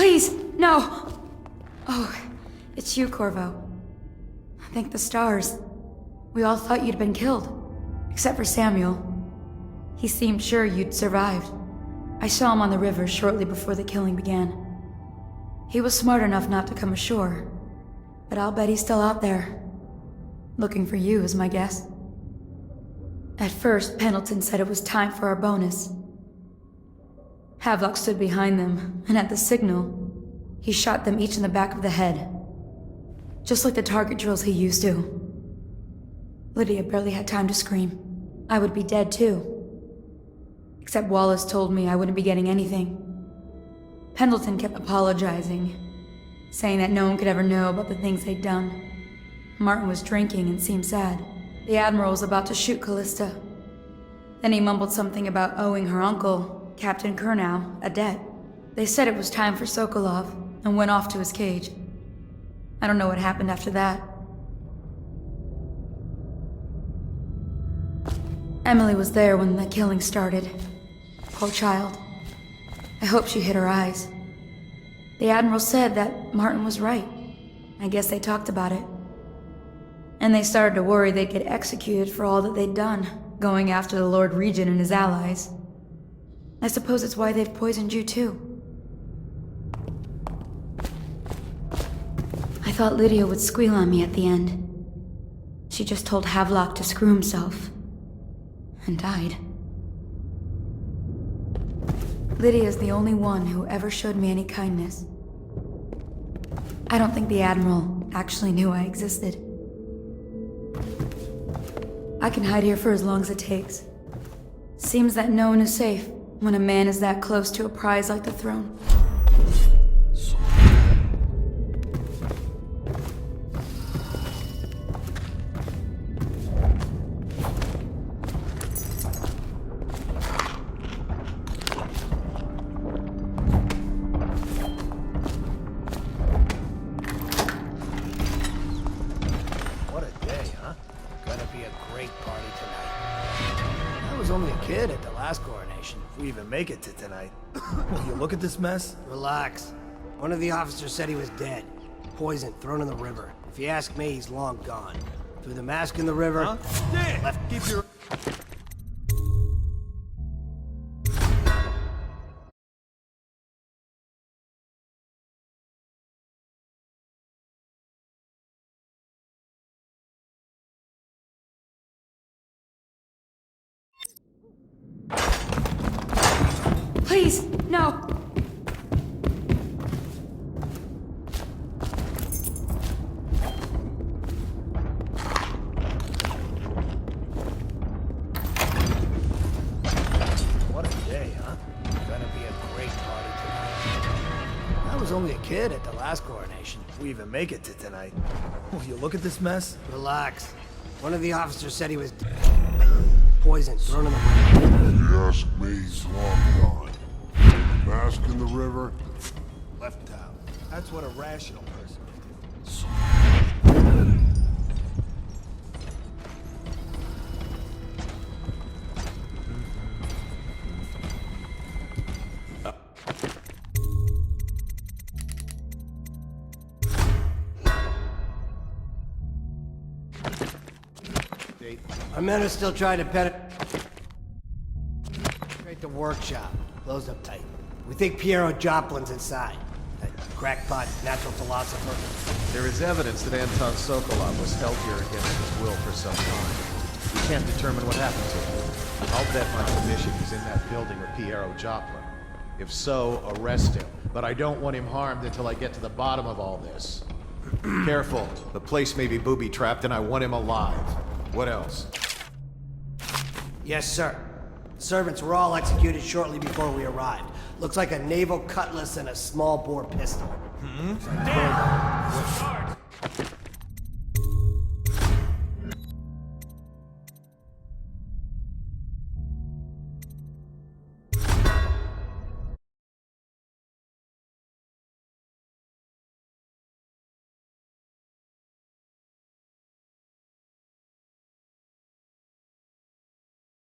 Please, no! Oh, it's you, Corvo. Thank the stars. We all thought you'd been killed. Except for Samuel. He seemed sure you'd survived. I saw him on the river shortly before the killing began. He was smart enough not to come ashore, but I'll bet he's still out there. Looking for you is my guess. At first, Pendleton said it was time for our bonus. Havelock stood behind them, and at the signal, he shot them each in the back of the head. Just like the target drills he used to. Lydia barely had time to scream. I would be dead too. Except Wallace told me I wouldn't be getting anything. Pendleton kept apologizing, saying that no one could ever know about the things they'd done. Martin was drinking and seemed sad. The Admiral was about to shoot Callista. Then he mumbled something about owing her uncle, Captain Kurnow, a debt. They said it was time for Sokolov, and went off to his cage. I don't know what happened after that. Emily was there when the killing started. Poor child. I hope she hid her eyes. The Admiral said that Martin was right. I guess they talked about it. And they started to worry they'd get executed for all that they'd done, going after the Lord Regent and his allies. I suppose it's why they've poisoned you too. I thought Lydia would squeal on me at the end. She just told Havelock to screw himself. And died. Lydia's the only one who ever showed me any kindness. I don't think the Admiral actually knew I existed. I can hide here for as long as it takes. Seems that no one is safe when a man is that close to a prize like the throne. What a day, huh? Gonna be a great party tonight. I was only a kid at the last coronation, if we even make it to tonight. Will you look at this mess? Relax. One of the officers said he was dead. Poisoned, thrown in the river. If you ask me, he's long gone. Threw the mask in the river. Huh? Dan, Left. keep your... Please, no! What a day, huh? Gonna be a great party tonight. I was only a kid at the last coronation, if we even make it to tonight. Will you look at this mess? Relax. One of the officers said he was dead. Poisoned, thrown in the river. If you ask me, he's long gone. Mask in the river? Left out. That's what a rational person would do. Our men are still trying to penetrate the workshop. Closed up tight. We think Piero Joplin's inside. That crackpot natural philosopher. There is evidence that Anton Sokolov was held here against his will for some time. We can't determine what happened to him. I'll bet my commission he's in that building with Piero Joplin. If so, arrest him. But I don't want him harmed until I get to the bottom of all this. Careful. The place may be booby-trapped and I want him alive. What else? Yes, sir. Servants were all executed shortly before we arrived. Looks like a naval cutlass and a small bore pistol.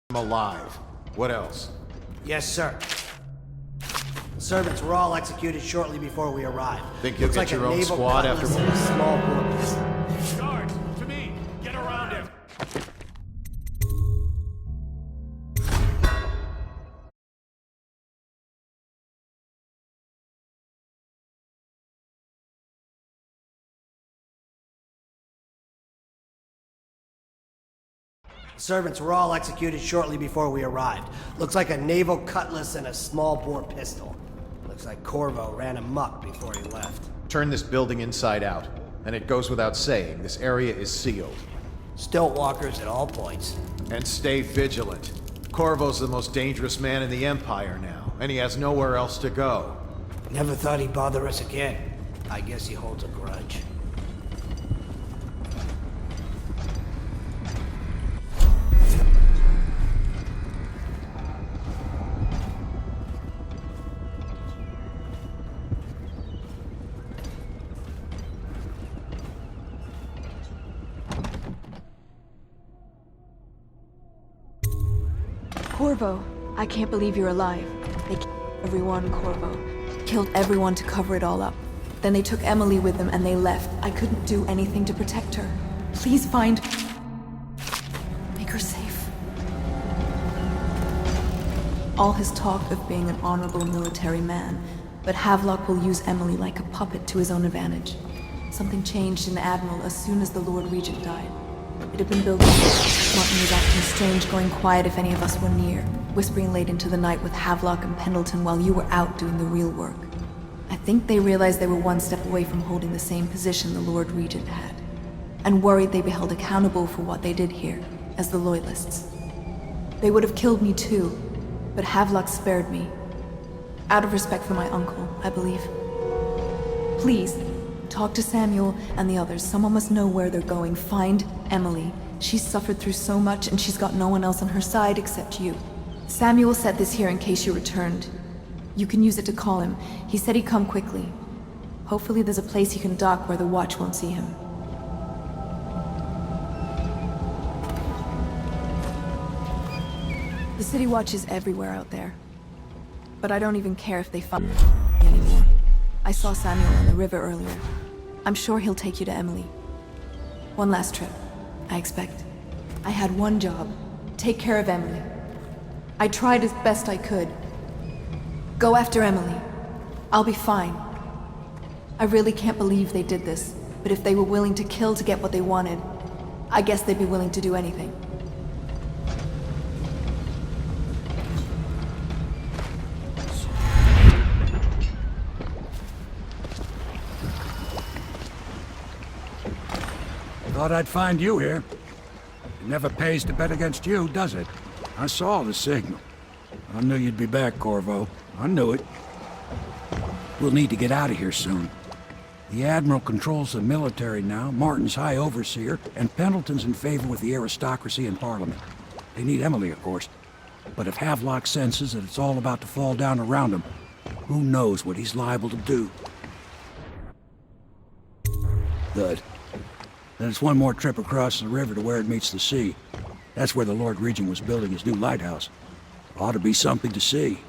I'm alive. What else? Yes, sir. Servants were all executed shortly before we arrived. Think you'll Looks get like your a own naval squad cutlass after- and a small bore pistol. Guards, to me! Get around him! Servants were all executed shortly before we arrived. Looks like a naval cutlass and a small bore pistol. Looks like Corvo ran amok before he left. Turn this building inside out. And it goes without saying, this area is sealed. Stilt walkers at all points. And stay vigilant. Corvo's the most dangerous man in the Empire now, and he has nowhere else to go. Never thought he'd bother us again. I guess he holds a grudge. Corvo, I can't believe you're alive. They killed everyone, Corvo. Killed everyone to cover it all up. Then they took Emily with them and they left. I couldn't do anything to protect her. Please find... make her safe. All his talk of being an honorable military man, but Havelock will use Emily like a puppet to his own advantage. Something changed in the Admiral as soon as the Lord Regent died. It had been building. Martin was acting strange, going quiet if any of us were near, whispering late into the night with Havelock and Pendleton while you were out doing the real work. I think they realized they were one step away from holding the same position the Lord Regent had, and worried they'd be held accountable for what they did here, as the Loyalists. They would have killed me too, but Havelock spared me. Out of respect for my uncle, I believe. Please, talk to Samuel and the others. Someone must know where they're going. Find Emily. She's suffered through so much and she's got no one else on her side except you. Samuel set this here in case you returned. You can use it to call him. He said he'd come quickly. Hopefully there's a place he can dock where the watch won't see him. The City Watch is everywhere out there. But I don't even care if they find me anymore. I saw Samuel on the river earlier. I'm sure he'll take you to Emily. One last trip, I expect. I had one job. Take care of Emily. I tried as best I could. Go after Emily. I'll be fine. I really can't believe they did this, but if they were willing to kill to get what they wanted, I guess they'd be willing to do anything. Thought I'd find you here. It never pays to bet against you, does it? I saw the signal. I knew you'd be back, Corvo. I knew it. We'll need to get out of here soon. The Admiral controls the military now, Martin's High Overseer, and Pendleton's in favor with the aristocracy and Parliament. They need Emily, of course. But if Havelock senses that it's all about to fall down around him, who knows what he's liable to do. Good. Then it's one more trip across the river to where it meets the sea. That's where the Lord Regent was building his new lighthouse. Ought to be something to see.